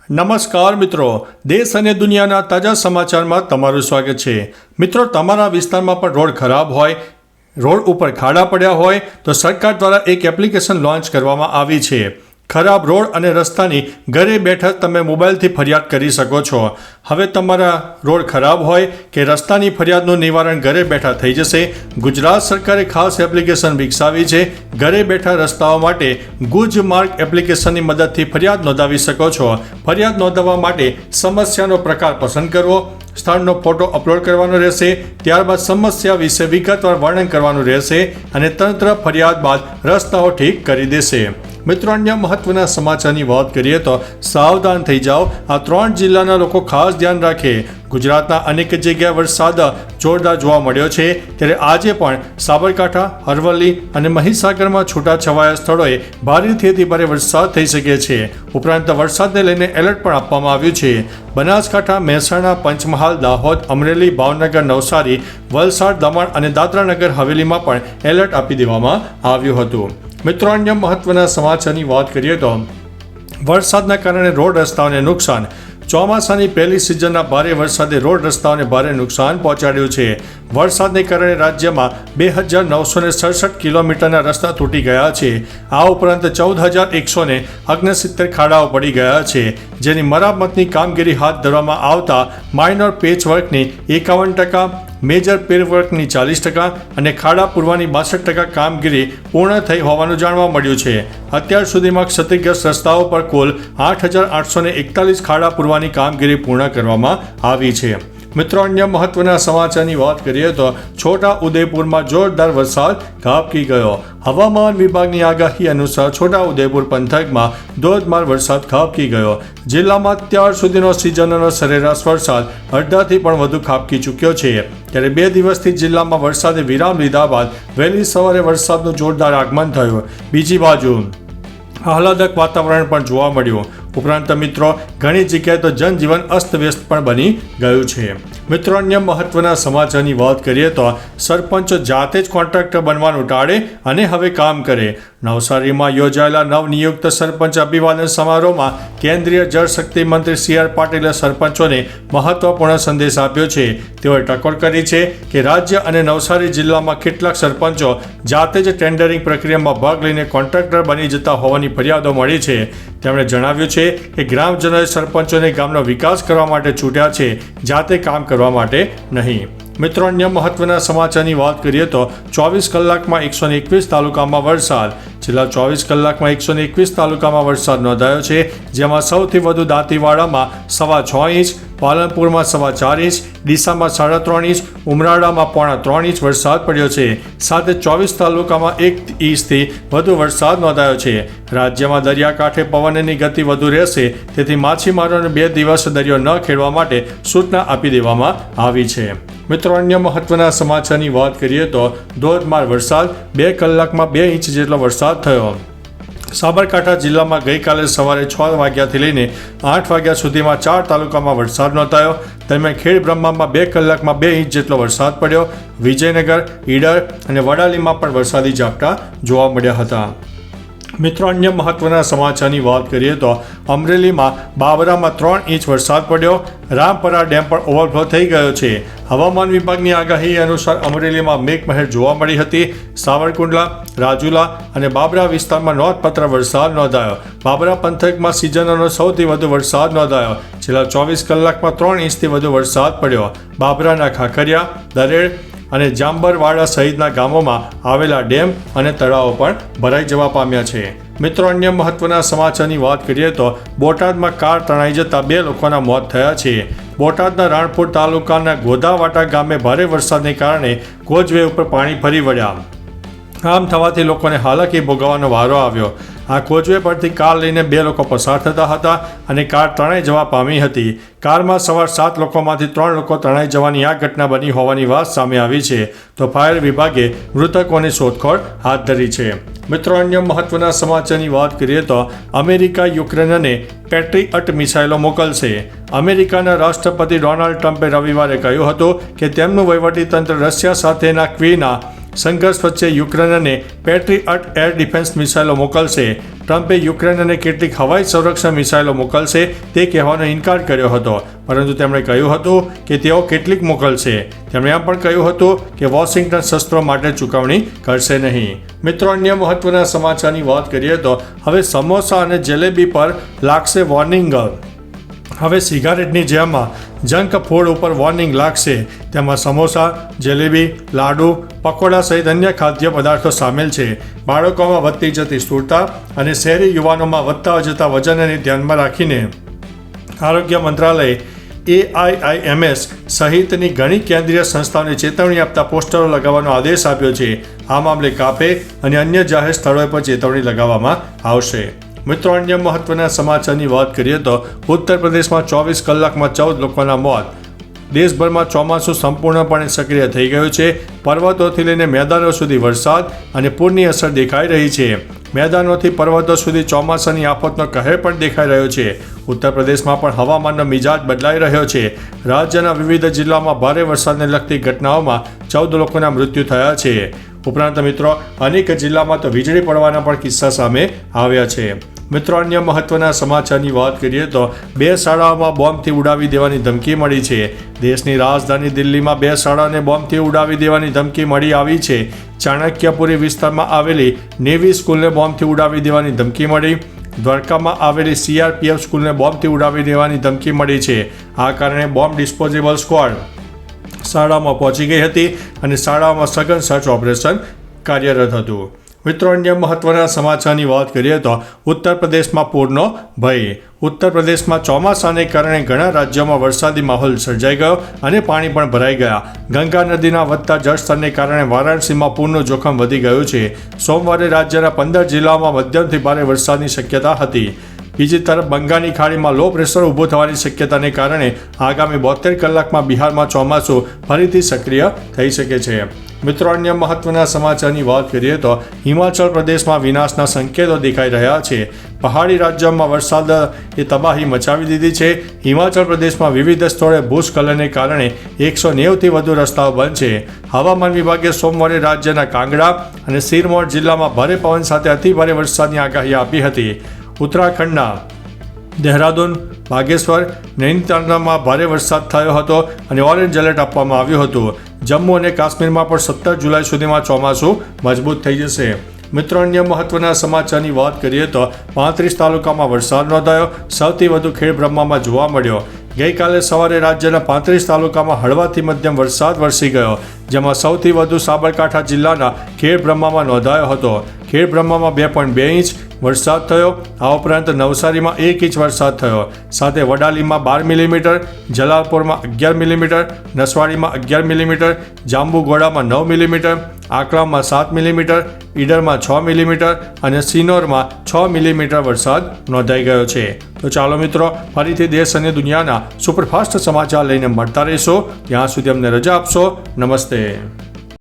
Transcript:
નમસ્કાર મિત્રો, દેશ અને દુનિયાના તાજા સમાચારમાં તમારું સ્વાગત છે। મિત્રો, તમારા વિસ્તારમાં પણ રોડ ખરાબ હોય, રોડ ઉપર ખાડા પડ્યા હોય તો સરકાર દ્વારા એક એપ્લિકેશન લોન્ચ કરવામાં આવી છે। ખરાબ રોડ અને રસ્તાની ઘરે બેઠા તમે મોબાઈલથી ફરિયાદ કરી શકો છો। હવે તમારા રોડ ખરાબ હોય કે રસ્તાની ફરિયાદનું નિવારણ ઘરે બેઠા થઈ જશે। ગુજરાત સરકારે ખાસ એપ્લિકેશન વિકસાવી છે। ઘરે બેઠા રસ્તાઓ માટે ગુજ માર્ગ એપ્લિકેશનની મદદથી ફરિયાદ નોંધાવી શકો છો। ફરિયાદ નોંધાવવા માટે સમસ્યાનો પ્રકાર પસંદ કરવો, સ્થળનો ફોટો અપલોડ કરવાનો રહેશે, ત્યારબાદ સમસ્યા વિશે વિગતવાર વર્ણન કરવાનું રહેશે અને તંત્ર ફરિયાદ બાદ રસ્તાઓ ઠીક કરી દેશે। મિત્રો, અન્ય મહત્વના સમાચારની વાત કરીએ તો સાવધાન થઈ જાઓ, આ 3 જિલ્લાના લોકો ખાસ ધ્યાન રાખે। ગુજરાતના અનેક જગ્યાએ વરસાદ જોરદાર જોવા મળ્યો છે, ત્યારે આજે પણ સાબરકાંઠા, અરવલ્લી અને મહીસાગરમાં છૂટાછવાયા સ્થળોએ ભારેથી અતિભારે વરસાદ થઈ શકે છે। ઉપરાંત વરસાદને લઈને એલર્ટ પણ આપવામાં આવ્યું છે। બનાસકાંઠા, મહેસાણા, પંચમહાલ, દાહોદ, અમરેલી, ભાવનગર, નવસારી, વલસાડ, દમણ અને દાદરાનગર હવેલીમાં પણ એલર્ટ આપી દેવામાં આવ્યું હતું। મિત્રો, અન્ય મહત્વના સમાચારની વાત કરીએ તો વરસાદના કારણે રોડ રસ્તાઓને નુકસાન। ચોમાસાની પહેલી સિઝનના ભારે વરસાદે રોડ રસ્તાઓને ભારે નુકસાન પહોંચાડ્યું છે। વરસાદને કારણે રાજ્યમાં 2967 કિલોમીટરના રસ્તા તૂટી ગયા છે। આ ઉપરાંત 14,169 ખાડાઓ પડી ગયા છે, જેની મરામતની કામગીરી હાથ ધરવામાં આવતા માઇનોર પેચવર્કની 51%, મેજર પેવર્કની 40% અને ખાડા પૂરવાની 62% કામગીરી પૂર્ણ થઈ હોવાનું જાણવા મળ્યું છે। અત્યાર સુધીમાં ક્ષતિગ્રસ્ત રસ્તાઓ પર કુલ 8,841 ખાડા પૂરવાની કામગીરી પૂર્ણ કરવામાં આવી છે। મિત્રો, અન્ય મહત્વના સમાચારની વાત કરીએ તો છોટા ઉદેપુરમાં જોરદાર વરસાદ ખાબકી ગયો। હવામાન વિભાગની આગાહી અનુસાર છોટા ઉદેપુર પંથકમાં ધોધમાર વરસાદ ખાબકી ગયો। જિલ્લામાં અત્યાર સુધીનો સિઝનનો સરેરાશ વરસાદ અડધાથી પણ વધુ ખાબકી ચૂક્યો છે। ત્યારે 2 દિવસથી જિલ્લામાં વરસાદે વિરામ લીધા બાદ વહેલી સવારે વરસાદનું જોરદાર આગમન થયું। બીજી બાજુ આહલાદક વાતાવરણ પણ જોવા મળ્યું। ઉપરાંત મિત્રો, ઘણી જગ્યાએ તો જનજીવન અસ્તવ્યસ્ત પણ બની ગયું છે। મિત્રો, અન્ય મહત્વના સમાચારની વાત કરીએ તો સરપંચો જાતે જ કોન્ટ્રાક્ટર બનવાનું ટાળે અને હવે કામ કરે। નવસારીમાં યોજાયેલા નવનિયુક્ત સરપંચ અભિવાદન સમારોહમાં કેન્દ્રીય જળશક્તિ મંત્રી CR પાટીલે સરપંચોને મહત્વપૂર્ણ સંદેશ આપ્યો છે। તેઓએ ટકોર કરી છે કે રાજ્ય અને નવસારી જિલ્લામાં કેટલાક સરપંચો જાતે જ ટેન્ડરિંગ પ્રક્રિયામાં ભાગ લઈને કોન્ટ્રાક્ટર બની જતા હોવાની ફરિયાદો મળી છે। તેમણે જણાવ્યું છે કે ગ્રામજનોએ સરપંચોને ગામનો વિકાસ કરવા માટે ચૂંટ્યા છે, જાતે કામ કરવા માટે નહીં। મિત્રો, અન્ય મહત્વના સમાચારની વાત કરીએ તો 24 કલાકમાં 121 તાલુકામાં વરસાદ। છેલ્લા 24 કલાકમાં 121 તાલુકામાં વરસાદ નોંધાયો છે, જેમાં સૌથી વધુ દાંતીવાડામાં 6.25 ઇંચ, પાલનપુરમાં 4.25 ઇંચ, ડીસામાં 3.5 ઇંચ, ઉમરાળામાં 3.25 ઇંચ વરસાદ પડ્યો છે। સાથે 24 તાલુકામાં 1 ઇંચથી વધુ વરસાદ નોંધાયો છે। રાજ્યમાં દરિયાકાંઠે પવનની ગતિ વધુ રહેશે, તેથી માછીમારોને 2 દિવસ દરિયો ન ખેડવા માટે સૂચના આપી દેવામાં આવી છે। મિત્રો, અન્ય મહત્વના સમાચારની વાત કરીએ તો ધોધમાર વરસાદ, 2 કલાકમાં 2 ઇંચ જેટલો વરસાદ થયો। સાબરકાંઠા જિલ્લામાં ગઈકાલે સવારે 6 વાગ્યાથી લઈને 8 વાગ્યા સુધીમાં 4 તાલુકામાં વરસાદ નોંધાયો। દરમિયાન ખેડબ્રહ્મામાં 2 કલાકમાં 2 ઇંચ જેટલો વરસાદ પડ્યો। વિજયનગર, ઈડર અને વડાલીમાં પણ વરસાદી ઝાપટા જોવા મળ્યા હતા। મિત્રો, અન્ય મહત્વના સમાચારની વાત કરીએ તો અમરેલીમાં બાબરામાં 3 ઇંચ વરસાદ પડ્યો। રામપરા ડેમ પણ ઓવરફ્લો થઈ ગયો છે। હવામાન વિભાગની આગાહી અનુસાર અમરેલીમાં મેઘમહેર જોવા મળી હતી। સાવરકુંડલા, રાજુલા અને બાબરા વિસ્તારમાં નોંધપાત્ર વરસાદ નોંધાયો। બાબરા પંથકમાં સિઝનનો સૌથી વધુ વરસાદ નોંધાયો। છેલ્લા 24 કલાકમાં 3 ઇંચથી વધુ વરસાદ પડ્યો। બાબરાના ખાખરિયા, દરેડ અને જાંબરવાડા સહિતના ગામોમાં આવેલા ડેમ અને તળાવો પણ ભરાઈ જવા પામ્યા છે। મિત્રો, અન્ય મહત્વના સમાચારની વાત કરીએ તો બોટાદમાં કાર તણાઈ જતા 2 લોકોના મોત થયા છે। બોટાદના રાણપુર તાલુકાના ગોધાવાટા ગામે ભારે વરસાદને કારણે કોઝવે ઉપર પાણી ફરી વળ્યા। આમ થવાથી લોકોને હાલાકી ભોગવવાનો વારો આવ્યો। આ કોઝવે પરથી કાર લઈને 2 લોકો પસાર થતા હતા અને કાર તણાઈ જવા પામી હતી। કારમાં સવાર 7 લોકોમાંથી 3 લોકો તણાઈ જવાની આ ઘટના બની હોવાની વાત સામે આવી છે। તો ફાયર વિભાગે મૃતકોની શોધખોળ હાથ ધરી છે। મિત્રો, અન્ય મહત્વના સમાચારની વાત કરીએ તો અમેરિકા યુક્રેનને પેટ્રિયટ મિસાઇલો મોકલશે। અમેરિકાના રાષ્ટ્રપતિ ડોનાલ્ડ ટ્રમ્પે રવિવારે કહ્યું હતું કે તેમનું વહીવટીતંત્ર રશિયા સાથેના ક્વિના સંઘર્ષ વચ્ચે યુક્રેન અને પેટ્રિયટ એર ડિફેન્સ મિસાઇલો મોકલશે. ટ્રમ્પે યુક્રેન અને કેટલીક હવાઈ સંરક્ષણ મિસાઇલો મોકલશે તે કહેવાનો ઇનકાર કર્યો હતો, પરંતુ તેમણે કહ્યું હતું કે તેઓ કેટલીક મોકલશે. તેમણે એમ પણ કહ્યું હતું કે વોશિંગ્ટન શસ્ત્રો માટે ચૂકવણી કરશે નહીં. મિત્રો, અન્ય મહત્વના સમાચારની વાત કરીએ તો હવે સમોસા અને જલેબી પર લાગશે વોર્નિંગ. હવે સિગારેટની જેમ જંક ફૂડ ઉપર વોર્નિંગ લાગશે. તેમાં સમોસા, જલેબી, લાડુ, પકોડા સહિત અન્ય ખાદ્ય પદાર્થો સામેલ છે. બાળકોમાં વધતી જતી સ્થૂળતા અને શહેરી યુવાનોમાં વધતા જતા વજનને ધ્યાનમાં રાખીને આરોગ્ય મંત્રાલયે AIIMS સહિતની ઘણી કેન્દ્રીય સંસ્થાઓને ચેતવણી આપતા પોસ્ટરો લગાવવાનો આદેશ આપ્યો છે. આ મામલે કાફે અને અન્ય જાહેર સ્થળોએ પણ ચેતવણી લગાવવામાં આવશે. મિત્રો, અન્ય મહત્વના સમાચારની વાત કરીએ તો ઉત્તર પ્રદેશમાં 24 કલાકમાં 14 લોકોના મોત. દેશભરમાં ચોમાસું સંપૂર્ણપણે સક્રિય થઈ ગયું છે. પર્વતોથી લઈને મેદાનો સુધી વરસાદ અને પૂરની અસર દેખાઈ રહી છે. મેદાનોથી પર્વતો સુધી ચોમાસાની આફતનો કહેર પણ દેખાઈ રહ્યો છે. ઉત્તર પ્રદેશમાં પણ હવામાનનો મિજાજ બદલાઈ રહ્યો છે. રાજ્યના વિવિધ જિલ્લામાં ભારે વરસાદને લગતી ઘટનાઓમાં 14 લોકોના મૃત્યુ થયા છે. ઉપરાંત મિત્રો, અનેક જિલ્લામાં તો વીજળી પડવાના પણ કિસ્સા સામે આવ્યા છે. મિત્રો, અન્ય મહત્વના સમાચારની વાત કરીએ તો 2 શાળાઓમાં બોમ્બથી ઉડાવી દેવાની ધમકી મળી છે. દેશની રાજધાની દિલ્હીમાં 2 શાળાઓને બોમ્બથી ઉડાવી દેવાની ધમકી મળી આવી છે. ચાણક્યપુરી વિસ્તારમાં આવેલી નેવી સ્કૂલને બોમ્બથી ઉડાવી દેવાની ધમકી મળી. દ્વારકામાં આવેલી CRPF સ્કૂલને બોમ્બથી ઉડાવી દેવાની ધમકી મળી છે. આ કારણે બોમ્બ ડિસ્પોઝેબલ સ્ક્વોડ શાળામાં પહોંચી ગઈ હતી અને શાળામાં સઘન સર્ચ ઓપરેશન કાર્યરત હતું. મિત્રો, અન્ય મહત્વના સમાચારની વાત કરીએ તો ઉત્તર પ્રદેશમાં પૂરનો ભય. ઉત્તર પ્રદેશમાં ચોમાસાને કારણે ઘણા રાજ્યોમાં વરસાદી માહોલ સર્જાઈ ગયો અને પાણી પણ ભરાઈ ગયા. ગંગા નદીના વધતા જળસ્તરને કારણે વારાણસીમાં પૂરનું જોખમ વધી ગયું છે. સોમવારે રાજ્યના 15 જિલ્લાઓમાં મધ્યમથી ભારે વરસાદની શક્યતા હતી. બીજી તરફ બંગાળની ખાડીમાં લો પ્રેશર ઊભું થવાની શક્યતાને કારણે આગામી 72 કલાકમાં બિહારમાં ચોમાસું ફરીથી સક્રિય થઈ શકે છે. મિત્રો, અન્ય મહત્વના સમાચારની વાત કરીએ તો હિમાચલ પ્રદેશમાં વિનાશના સંકેતો દેખાઈ રહ્યા છે. પહાડી રાજ્યોમાં વરસાદે તબાહી મચાવી દીધી છે. હિમાચલ પ્રદેશમાં વિવિધ સ્થળે ભૂસ્ખલનને કારણે 190થી વધુ રસ્તાઓ બંધ છે. હવામાન વિભાગે સોમવારે રાજ્યના કાંગડા અને સિરમૌર જિલ્લામાં ભારે પવન સાથે અતિભારે વરસાદની આગાહી આપી હતી. ઉત્તરાખંડના દહેરાદૂન, બાગેશ્વર, નૈનીતાલમાં ભારે વરસાદ થયો હતો અને ઓરેન્જ એલર્ટ આપવામાં આવ્યું હતું. જમ્મુ અને કાશ્મીરમાં પણ 17 જુલાઈ સુધીમાં ચોમાસું મજબૂત થઈ જશે. મિત્રો, અન્ય મહત્વના સમાચારની વાત કરીએ તો 35 તાલુકામાં વરસાદ નોંધાયો. સૌથી વધુ ખેડબ્રહ્મામાં જોવા મળ્યો. ગઈકાલે સવારે રાજ્યના 35 તાલુકામાં હળવાથી મધ્યમ વરસાદ વરસી ગયો, જેમાં સૌથી વધુ સાબરકાંઠા જિલ્લાના ખેડબ્રહ્મામાં નોંધાયો હતો. ખેડબ્રહ્મામાં 2.2 ઇંચ વરસાદ થયો. આ ઉપરાંત નવસારીમાં 1 ઇંચ વરસાદ થયો. સાથે વડાલીમાં 12 મિલીમીટર, જલાલપુરમાં 11 મિલીમીટર, નસવાડીમાં 11 મિલીમીટર, જાંબુઘોડામાં 9 મિલીમીટર, આકલામાં 7 મિલીમીટર, ઈડરમાં 6 મિલીમીટર અને સિનોરમાં 6 મિલીમીટર વરસાદ નોંધાઈ ગયો છે. તો ચાલો મિત્રો, ફરીથી દેશ અને દુનિયાના સુપરફાસ્ટ સમાચાર લઈને મળતા રહીશો. ત્યાં સુધી અમને રજા આપશો. નમસ્તે.